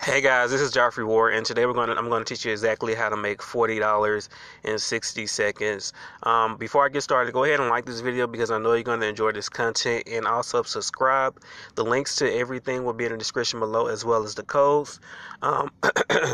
Hey guys, this is Joffrey Ward, and today I'm going to teach you exactly how to make $40 in 60 seconds. Before I get started, go ahead and like this video because I know you're going to enjoy this content, and also subscribe. The links to everything will be in the description below, as well as the codes. I'm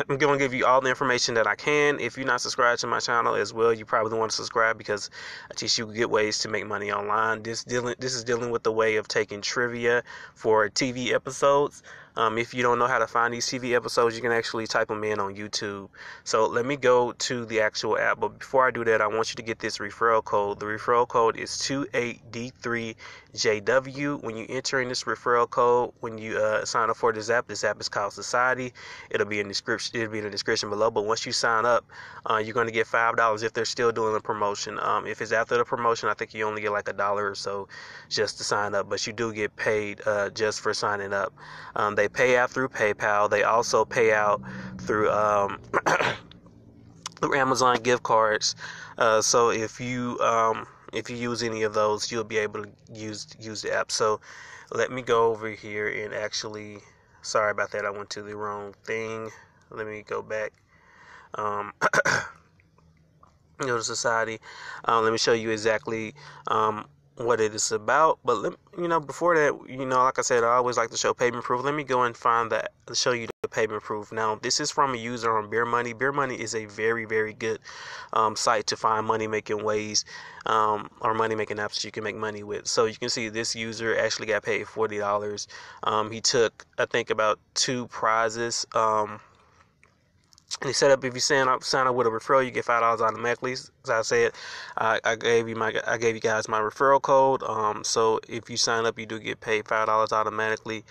going to give you all the information that I can. If you're not subscribed to my channel as well, you probably want to subscribe because I teach you good ways to make money online. This is dealing with the way of taking trivia for TV episodes. If you don't know how to find these TV episodes, you can actually type them in on YouTube. So let me go to the actual app. But before I do that, I want you to get this referral code. The referral code is 28D3JW. When you enter in this referral code, when you sign up for this app is called Society. It'll be in the description below. But once you sign up, you're going to get $5 if they're still doing the promotion. If it's after the promotion, I think you only get like $1 or so just to sign up. But you do get paid just for signing up. They pay out through PayPal. They also pay out through through Amazon gift cards. So if you use any of those, you'll be able to use the app. So let me go over here and actually, sorry about that, I went to the wrong thing. Let me go back. Go to Society. Let me show you exactly what it is about. But before that, like I said, I always like to show payment proof. Let me go and show you the payment proof. Now, this is from a user on Beer Money. Beer Money is a very, very good site to find money making ways or money making apps that you can make money with. So you can see this user actually got paid $40. He took, I think, about 2 prizes. They set up, if you sign up with a referral, you get $5 automatically. As I said, I gave you guys my referral code. So if you sign up, you do get paid $5 automatically.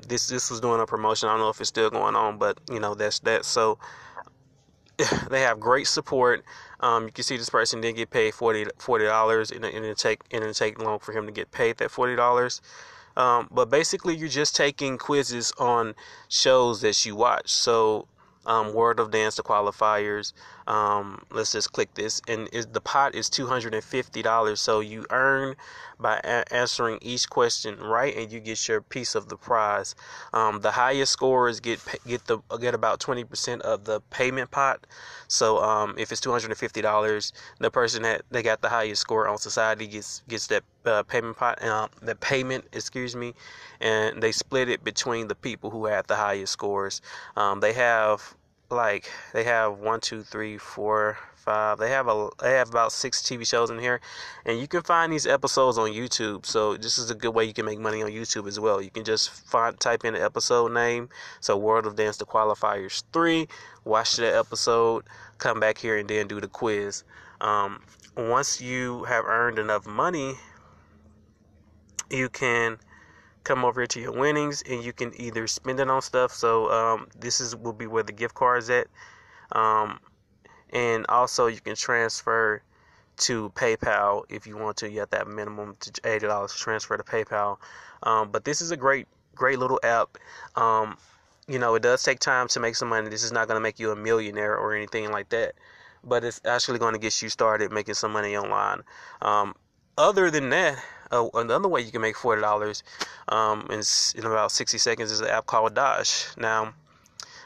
This was doing a promotion. I don't know if it's still going on, but that's that. So they have great support. You can see this person did get paid $40, and it take long for him to get paid that $40. But basically, you're just taking quizzes on shows that you watch. So World of Dance, the qualifiers. Let's just click this, and the pot is $250. So you earn by answering each question right, and you get your piece of the prize. The highest scorers get about 20% of the payment pot. So if it's $250, the person that they got the highest score on Society gets that payment pot, the payment, excuse me, and they split it between the people who had the highest scores. They have 1, 2, 3, 4, 5. They have about 6 TV shows in here, and you can find these episodes on YouTube. So this is a good way you can make money on YouTube as well. You can just type in the episode name. So World of Dance, the qualifiers 3. Watch that episode. Come back here and then do the quiz. Once you have earned enough money, you can come over to your winnings, and you can either spend it on stuff. So this will be where the gift card is at, and also you can transfer to PayPal if you want to. You have to have a minimum to $80 to transfer to PayPal. But this is a great little app. It does take time to make some money. This is not going to make you a millionaire or anything like that, but it's actually going to get you started making some money online. Other than that, another way you can make $40 in about 60 seconds is an app called Dosh. Now,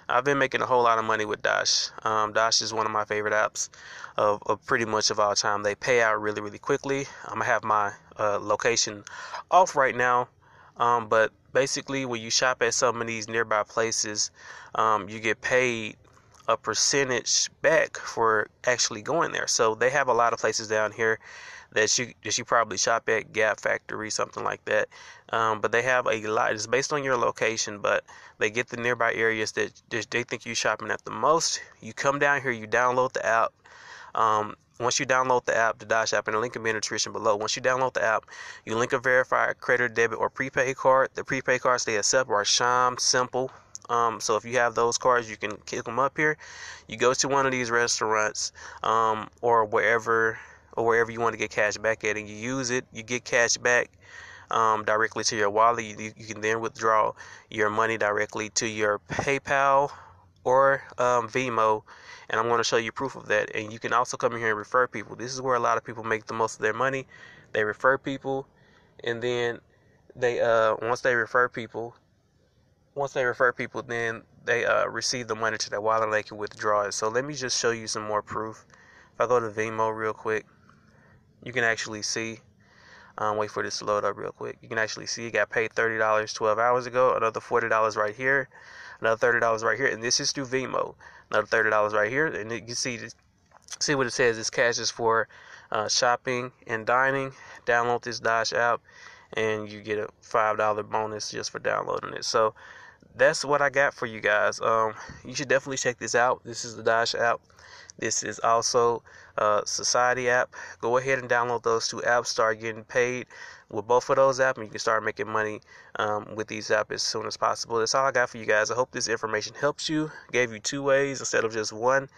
I've been making a whole lot of money with Dosh. Dosh is one of my favorite apps of pretty much of all time. They pay out really, really quickly. I'm going to have my location off right now. But basically, when you shop at some of these nearby places, you get paid a percentage back for actually going there. So they have a lot of places down here that you probably shop at, Gap Factory, something like that. But they have a lot. It's based on your location, but they get the nearby areas that they think you're shopping at the most. You come down here, you download the app. Once you download the app, the Dosh app, and the link will be in the description below. Once you download the app, you link a verified credit, debit, or prepaid card. The prepaid cards they accept are Chime, Simple. So if you have those cards, you can kick them up here. You go to one of these restaurants or wherever you want to get cash back at, and you use it. You get cash back directly to your wallet. You can then withdraw your money directly to your PayPal or Venmo, and I'm going to show you proof of that. And you can also come in here and refer people. This is where a lot of people make the most of their money. They refer people, and then they once they refer people, once they refer people, then they receive the money to their wallet and they can withdraw it. So let me just show you some more proof. If I go to Venmo real quick, you can actually see. Wait for this to load up real quick. You can actually see it got paid $30 12 hours ago. Another $40 right here. Another $30 right here. And this is through Venmo. Another $30 right here. And you can see what it says. This cash is for shopping and dining. Download this Dash app and you get a $5 bonus just for downloading it. So that's what I got for you guys. You should definitely check this out. This is the Dash app. This is also Society app. Go ahead and download those two apps. Start getting paid with both of those apps, and you can start making money with these apps as soon as possible. That's all I got for you guys. I hope this information helps you. Gave you 2 ways instead of just one.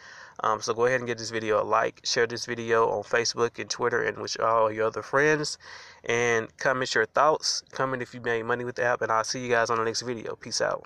So go ahead and give this video a like. Share this video on Facebook and Twitter and with all your other friends. And comment your thoughts. Comment if you made money with the app. And I'll see you guys on the next video. Peace out.